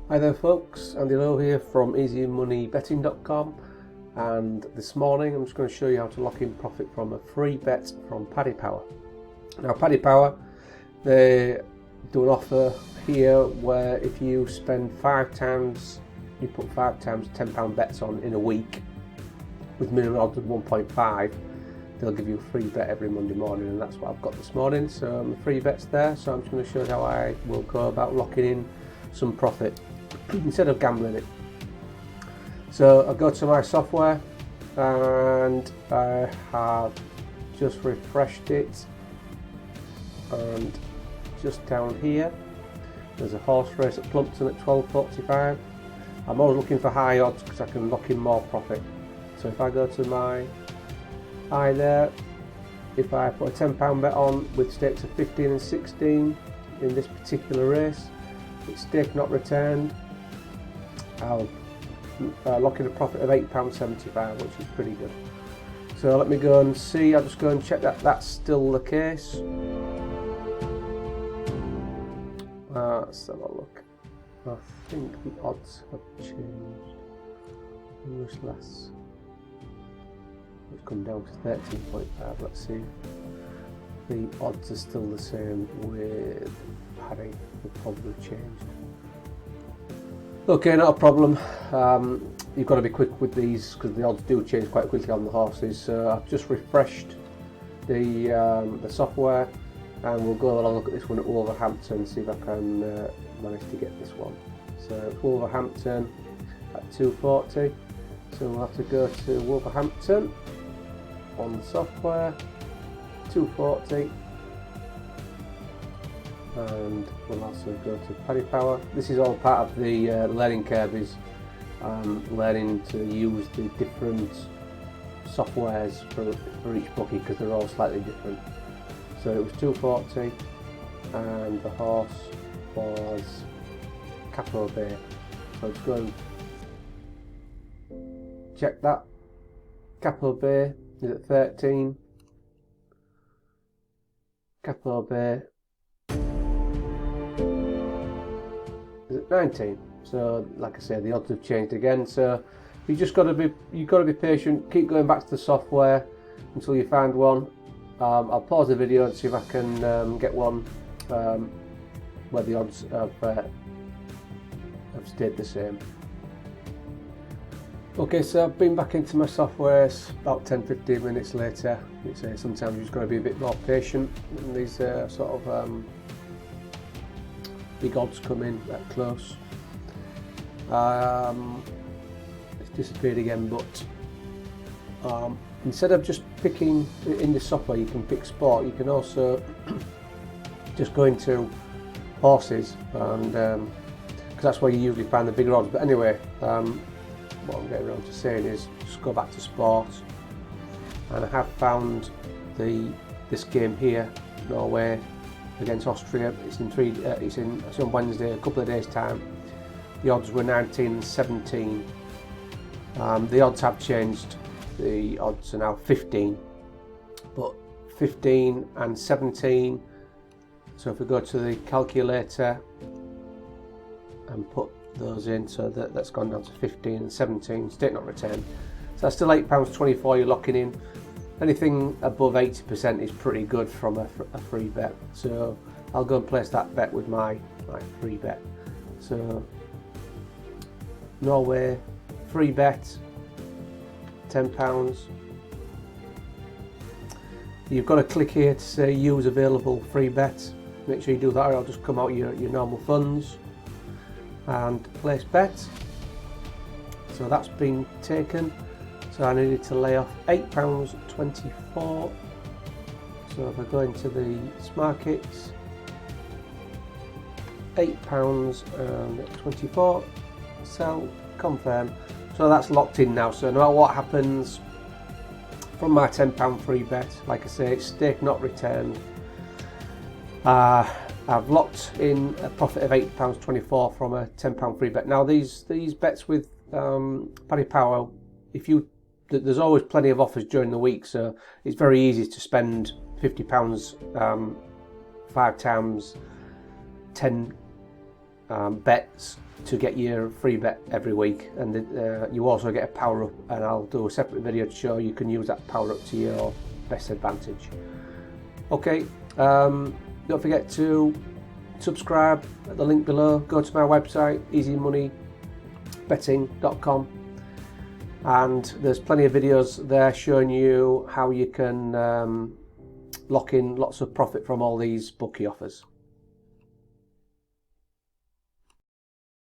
Hi there folks, Andy Lowe here from easymoneybetting.com, and this morning I'm just going to show you how to lock in profit from a free bet from Paddy Power. Now Paddy Power, they do an offer here where if you spend you put 5 times £10 bets on in a week with minimum odds of 1.5, they'll give you a free bet every Monday morning, and that's what I've got this morning. So the free bet's there, so I'm just going to show you how I will go about locking in some profit instead of gambling it. So I'll go to my software and I have just refreshed it, and just down here there's a horse race at Plumpton at 12:45. I'm always looking for high odds because I can lock in more profit. So if I go to my eye there, if I put a £10 bet on with stakes of 15 and 16 in this particular race, it's stake not returned, I'll lock in a profit of £8.75, which is pretty good. So let me go and see, I'll just go and check that that's still the case. Let's have a look. I think the odds have changed. Much less. It's come down to 13.5. Let's see if the odds are still the same with Paddy. They've probably changed. Okay, not a problem. You've got to be quick with these because the odds do change quite quickly on the horses. So I've just refreshed the software, and we'll go and look at this one at Wolverhampton, see if I can manage to get this one. So it's Wolverhampton at 2:40. So we'll have to go to Wolverhampton on the software, 2:40. And we'll also go to Paddy Power. This is all part of the learning curve, is learning to use the different softwares for each bookie, because they're all slightly different. So it was 2:40 and the horse was Capo Bay. So let's go and check that. Capo Bay is at 13. Capo Bay is at 19. So like I said, the odds have changed again. So you've got to be patient. Keep going back to the software until you find one. I'll pause the video and see if I can get one where the odds have stayed the same. Okay, so I've been back into my software about 10-15 minutes later. Sometimes you've just got to be a bit more patient when these sort of big odds come in that close. It's disappeared again, but instead of just picking in the software, you can pick sport. You can also just go into horses, and because that's where you usually find the bigger odds. But anyway, what I'm getting around to saying is just go back to sport, and I have found this game here, Norway against Austria. It's on Wednesday, a couple of days time. The odds were 19 and 17. The odds have changed. The odds are now 15, but 15 and 17. So if we go to the calculator and put those in, so that's gone down to 15 and 17, stake not returned. So that's still £8.24 you're locking in. Anything above 80% is pretty good from a free bet. So I'll go and place that bet with my free bet. So Norway free bet, £10. You've got to click here to say use available free bet. Make sure you do that, or I'll just come out your normal funds and place bet. So that's been taken. So I needed to lay off £8.24. So if I go into the markets, £8.24, sell, confirm. So that's locked in now. So no matter what happens from my £10 free bet, like I say, it's stake not returned. I've locked in a profit of £8.24 from a £10 free bet. Now these bets with Paddy Power, there's always plenty of offers during the week, so it's very easy to spend £50 5 times 10 bets to get your free bet every week, and you also get a power up, and I'll do a separate video to show you can use that power up to your best advantage. Okay, don't forget to subscribe at the link below. Go to my website easymoneybetting.com, and there's plenty of videos there showing you how you can lock in lots of profit from all these bookie offers.